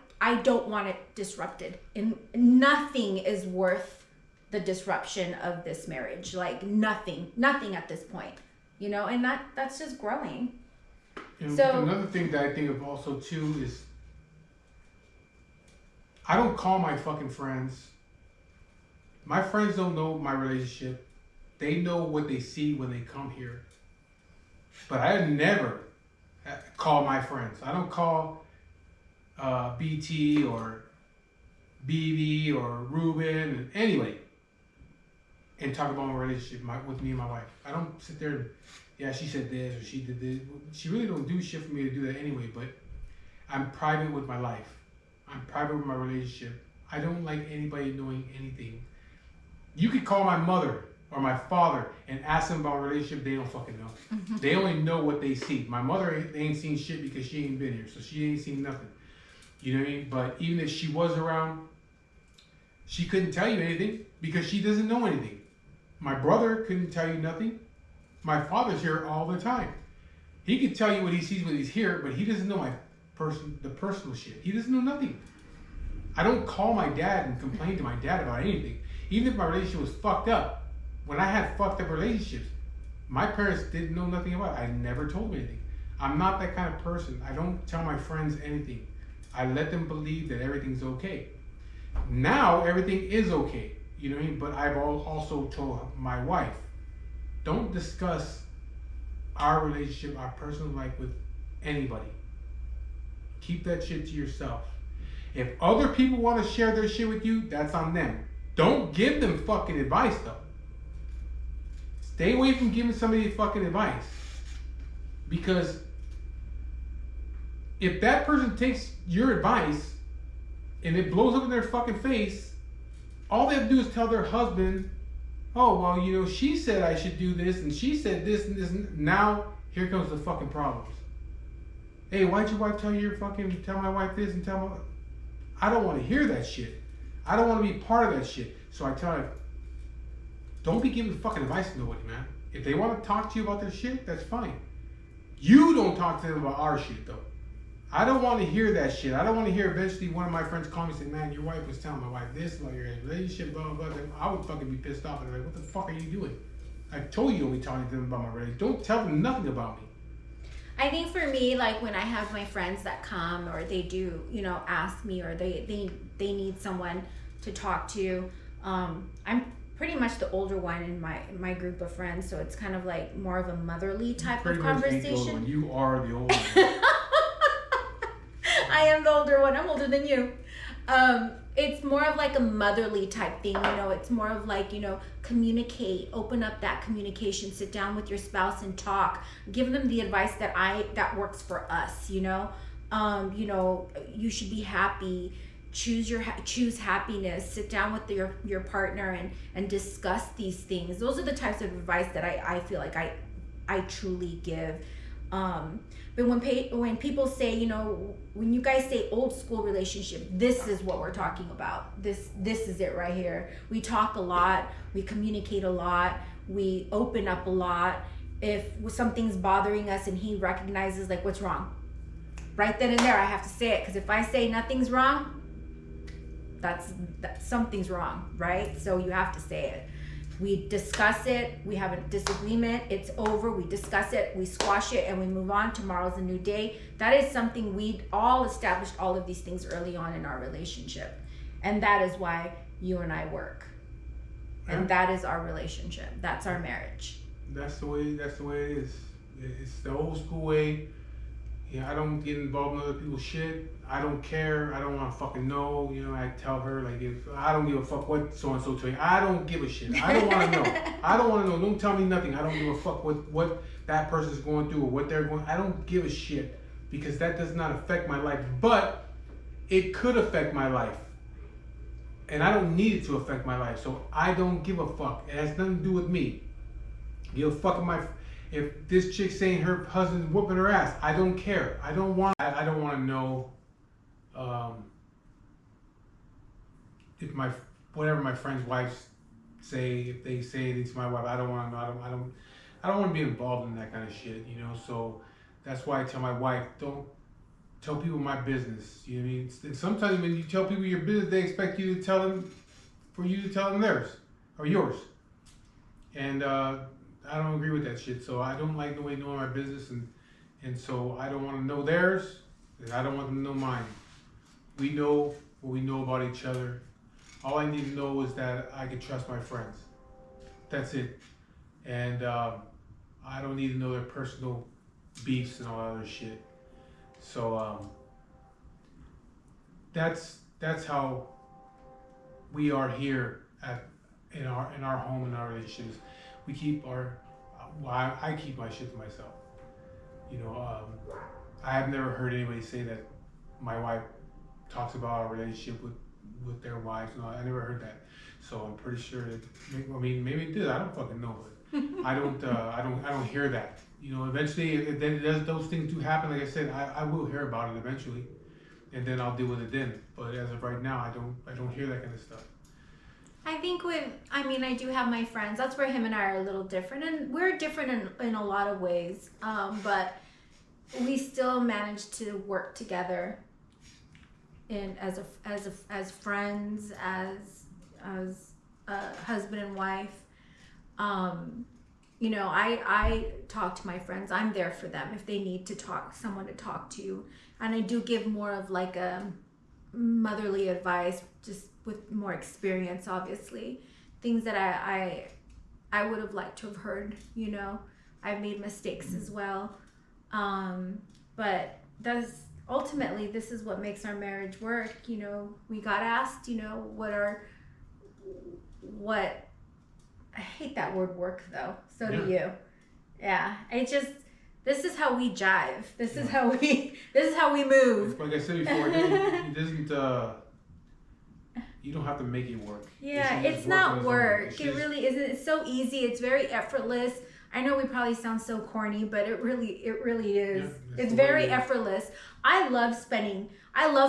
don't want it disrupted, and nothing is worth the disruption of this marriage. Like nothing at this point, you know, and that's just growing. And So another thing that I think of also too is I don't call my fucking friends. My friends don't know my relationship. They know what they see when they come here. But I never call my friends. I don't call BT or BB or Ruben, anyway, and talk about my relationship with me and my wife. I don't sit there and, yeah, she said this or she did this. She really don't do shit for me to do that anyway, but I'm private with my life. I'm private with my relationship. I don't like anybody knowing anything. You could call my mother or my father and ask them about a relationship, they don't fucking know. They only know what they see. My mother ain't seen shit because she ain't been here, so she ain't seen nothing. You know what I mean? But even if she was around, she couldn't tell you anything because she doesn't know anything. My brother couldn't tell you nothing. My father's here all the time. He could tell you what he sees when he's here, but he doesn't know the personal shit. He doesn't know nothing. I don't call my dad and complain to my dad about anything. Even if my relationship was fucked up, when I had fucked up relationships, my parents didn't know nothing about it. I never told them anything. I'm not that kind of person. I don't tell my friends anything. I let them believe that everything's okay. Now everything is okay. You know what I mean? But I've also told my wife, don't discuss our relationship, our personal life with anybody. Keep that shit to yourself. If other people want to share their shit with you, that's on them. Don't give them fucking advice though. Stay away from giving somebody fucking advice. Because if that person takes your advice and it blows up in their fucking face, all they have to do is tell their husband, oh, well, you know, she said I should do this, and she said this and this. And now, here comes the fucking problems. Hey, why'd your wife tell my wife this and tell my... I don't want to hear that shit. I don't want to be part of that shit. So I tell her, don't be giving fucking advice to nobody, man. If they want to talk to you about their shit, that's fine. You don't talk to them about our shit, though. I don't want to hear that shit. I don't want to hear eventually one of my friends call me and say, man, your wife was telling my wife this about your relationship, blah, blah, blah. I would fucking be pissed off and be like, what the fuck are you doing? I told you don't be talking to them about my relationship. Don't tell them nothing about me. I think for me, like when I have my friends that come or they do, you know, ask me or they need someone to talk to, I'm pretty much the older one in my group of friends, so it's kind of like more of a motherly type of conversation. You are the older one. I am the older one. I'm older than you. It's more of like a motherly type thing, you know. It's more of like, you know, communicate, open up that communication, sit down with your spouse and talk, give them the advice that works for us, you know. You know, you should be happy. Choose happiness. Sit down with your partner and discuss these things. Those are the types of advice that I feel like I truly give. But when people say, you know, when you guys say old school relationship, this is what we're talking about. This is it right here. We talk a lot, we communicate a lot, we open up a lot. If something's bothering us and he recognizes like what's wrong, right then and there I have to say it, because if I say nothing's wrong, that's something's wrong, right? So you have to say it. We discuss it, we have a disagreement, it's over, we discuss it, we squash it, and we move on. Tomorrow's a new day. That is something we all established, all of these things early on in our relationship. And that is why you and I work. And that is our relationship. That's our marriage. That's the way it is. It's the old school way. Yeah, I don't get involved in other people's shit. I don't care. I don't want to fucking know. You know, I tell her, like, if I don't give a fuck what so-and-so told you. I don't give a shit. I don't want to know. I don't want to know. Don't tell me nothing. I don't give a fuck what that person's going through or what they're going. I don't give a shit, because that does not affect my life. But it could affect my life. And I don't need it to affect my life. So I don't give a fuck. It has nothing to do with me. Give a fuck if this chick's saying her husband's whooping her ass, I don't care. I don't want to know if whatever my friends' wives say, if they say it to my wife, I don't want to know. I don't want to be involved in that kind of shit, you know. So that's why I tell my wife, don't tell people my business. You know what I mean? And sometimes when you tell people your business, they expect you to tell them theirs or yours. And I don't agree with that shit, so I don't like nobody knowing my business, and so I don't want to know theirs, and I don't want them to know mine. We know what we know about each other. All I need to know is that I can trust my friends. That's it. And I don't need to know their personal beefs and all that other shit. So that's how we are here in our home and our relationships. We keep I keep my shit to myself. You know, I have never heard anybody say that my wife talks about our relationship with their wives. No, I never heard that. So I'm pretty sure that, I mean, maybe it did. I don't fucking know, but I don't hear that. You know, eventually, those things do happen. Like I said, I will hear about it eventually, and then I'll deal with it then. But as of right now, I don't hear that kind of stuff. I think I do have my friends. That's where him and I are a little different, and we're different in a lot of ways. But we still manage to work together, as friends, as husband and wife. you know, I talk to my friends. I'm there for them if they need to talk, someone to talk to. And I do give more of like a motherly advice, just with more experience, obviously. Things that I would have liked to have heard, you know. I've made mistakes as well. But that's ultimately, this is what makes our marriage work. You know, we got asked, you know, what, I hate that word work though. So do you. Yeah. This is how we jive. This is how we move. Like I said before, it doesn't, you don't have to make it work. Yeah, it's not work. It really isn't. It's so easy. It's very effortless. I know we probably sound so corny, but it really is. Yeah, it's very effortless. I love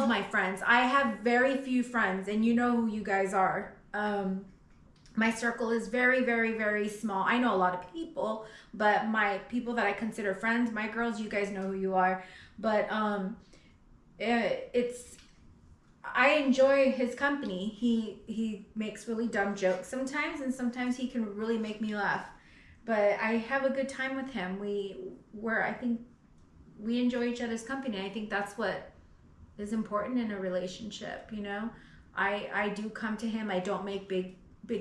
my friends. I have very few friends, and you know who you guys are. My circle is very, very, very small. I know a lot of people, but my people that I consider friends, my girls, you guys know who you are. But I enjoy his company. He makes really dumb jokes sometimes, and sometimes he can really make me laugh. But I have a good time with him. I think we enjoy each other's company. I think that's what is important in a relationship, you know. I do come to him. I don't make big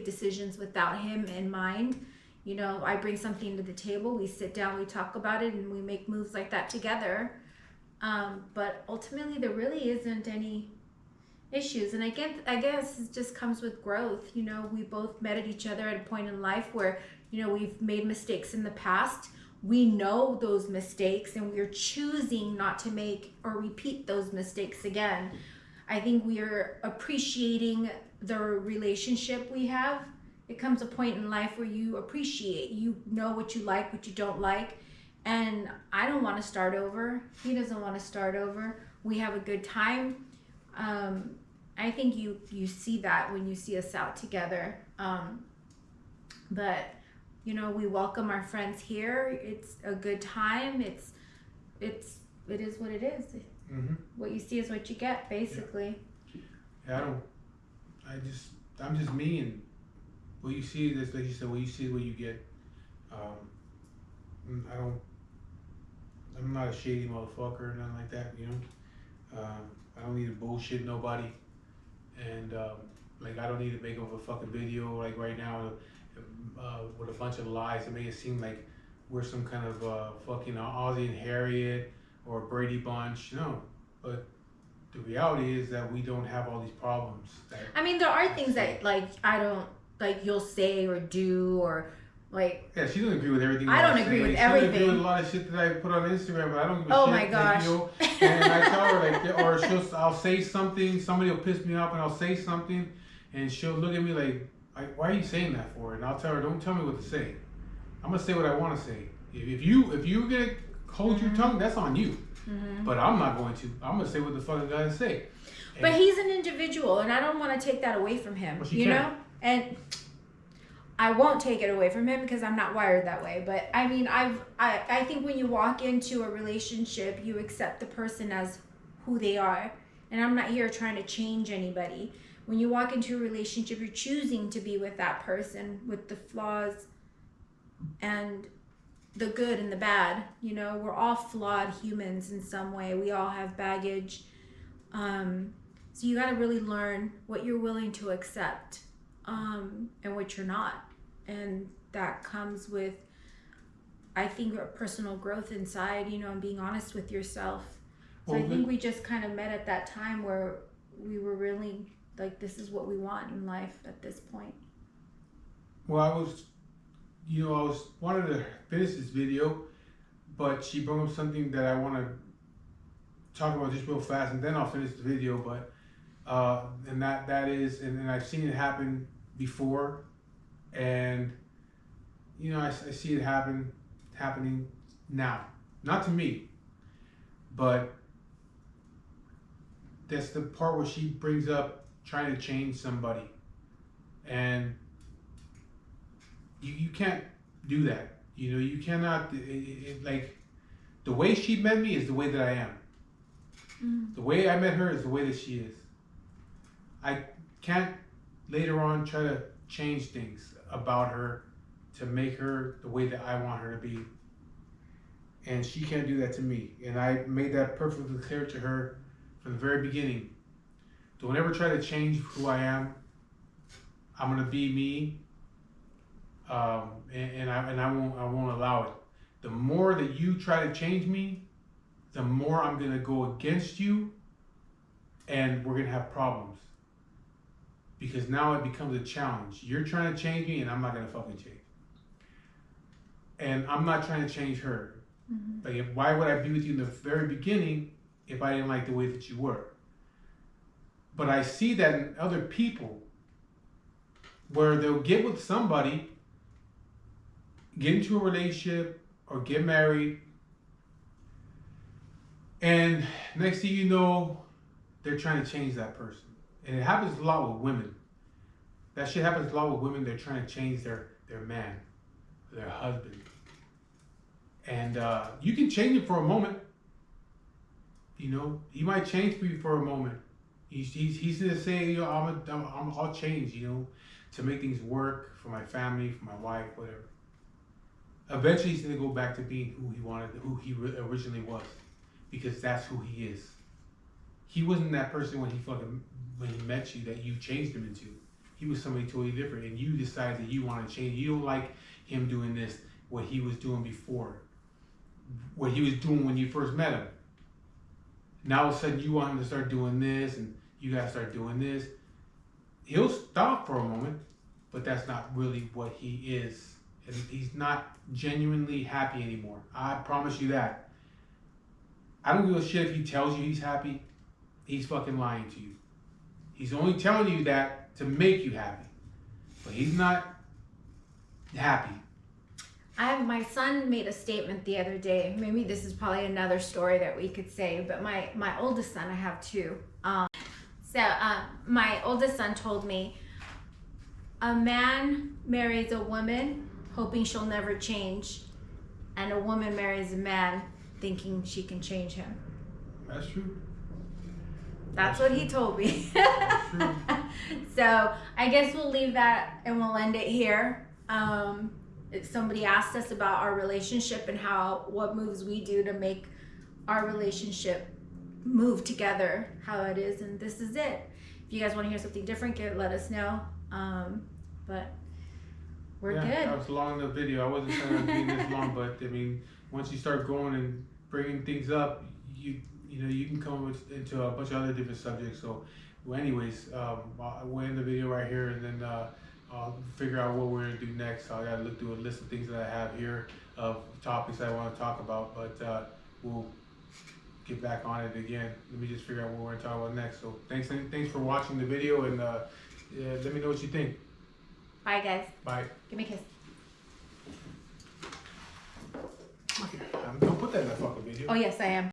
decisions without him in mind. You know, I bring something to the table, we sit down, we talk about it, and we make moves like that together. But ultimately there really isn't any issues. And I guess it just comes with growth. You know, we both met at each other at a point in life where, you know, we've made mistakes in the past. We know those mistakes, and we're choosing not to make or repeat those mistakes again. I think we are appreciating the relationship we have. It comes a point in life where you appreciate, you know what you like, what you don't like. And I don't want to start over. He doesn't want to start over. We have a good time. I think you see that when you see us out together. But you know, we welcome our friends here. It's a good time. It is what it is. Mm-hmm. What you see is what you get, basically. Yeah, I'm just me, and what you see is, like you said, what you see is what you get. I'm not a shady motherfucker or nothing like that, you know. I don't need to bullshit nobody, and like I don't need to make up a fucking video like right now with a bunch of lies to make it seem like we're some kind of fucking Ozzie and Harriet or Brady Bunch. No, but the reality is that we don't have all these problems. I mean, there are things that like I don't like you'll say or do or like. Yeah, she doesn't agree with everything. I don't agree with everything. She doesn't agree with a lot of shit that I put on Instagram, but I don't give a shit. Oh my gosh. Like, you know, and I tell her like, or I'll say something, somebody will piss me off, and I'll say something, and she'll look at me like, why are you saying that for? And I'll tell her, don't tell me what to say. I'm gonna say what I want to say. If you're gonna hold your tongue, that's on you. Mm-hmm. But I'm not going to. I'm gonna say what the fuck I gotta say. But he's an individual, and I don't want to take that away from him. Well, you know, and I won't take it away from him because I'm not wired that way. But I mean, I think when you walk into a relationship, you accept the person as who they are, and I'm not here trying to change anybody. When you walk into a relationship, you're choosing to be with that person with the flaws and the good and the bad. You know, we're all flawed humans in some way. We all have baggage. So you got to really learn what you're willing to accept and what you're not. And that comes with, I think, a personal growth inside, you know, and being honest with yourself. So I think we just kind of met at that time where we were really like, this is what we want in life at this point. Well, I wanted to finish this video, but she brought up something that I want to talk about just real fast, and then I'll finish the video. But and that is, and I've seen it happen before, and you know, I see it happening now. Not to me, but that's the part where she brings up trying to change somebody, and you can't do that. You know, you cannot. Like the way she met me is the way that I am. Mm. The way I met her is the way that she is. I can't later on try to change things about her to make her the way that I want her to be. And she can't do that to me. And I made that perfectly clear to her from the very beginning. Don't ever try to change who I am. I'm gonna be me, and I won't allow it. The more that you try to change me, the more I'm gonna go against you, and we're gonna have problems. Because now it becomes a challenge. You're trying to change me, and I'm not gonna fucking change. And I'm not trying to change her. Mm-hmm. Like, why would I be with you in the very beginning if I didn't like the way that you were? But I see that in other people, where they'll get with somebody, get into a relationship, or get married, and next thing you know, they're trying to change that person. And it happens a lot with women. That shit happens a lot with women. They're trying to change their man, their husband. And you can change it for a moment. You know, he might change for you for a moment. He's gonna say, you know, I'll change, you know, to make things work for my family, for my wife, whatever. Eventually, he's gonna go back to being who he originally was, because that's who he is. He wasn't that person when he met you that you changed him into. He was somebody totally different, and you decided that you want to change. You don't like him doing this, what he was doing before, what he was doing when you first met him. Now all of a sudden you want him to start doing this, and you gotta start doing this. He'll stop for a moment, but that's not really what he is. And he's not genuinely happy anymore. I promise you that. I don't give a shit if he tells you he's happy. He's fucking lying to you. He's only telling you that to make you happy. But he's not happy. My son made a statement the other day. Maybe this is probably another story that we could say, but my oldest son, I have two. My oldest son told me, a man marries a woman hoping she'll never change, and a woman marries a man thinking she can change him. That's true. That's what he told me. That's true. So I guess we'll leave that and we'll end it here. If somebody asked us about our relationship and what moves we do to make our relationship move together, how it is, and this is it. If you guys want to hear something different, let us know. But we're good. That was long in the video. I wasn't trying to be this long, but I mean, once you start going and bringing things up, you can come into a bunch of other different subjects. So, anyways, we'll end the video right here, and then I'll figure out what we're gonna do next. I gotta look through a list of things that I have here of topics I want to talk about, but we'll get back on it again. Let me just figure out what we're gonna talk about next. So, thanks for watching the video, and let me know what you think. Bye, guys. Bye. Give me a kiss. Don't put that in that fucking video. Oh, yes, I am.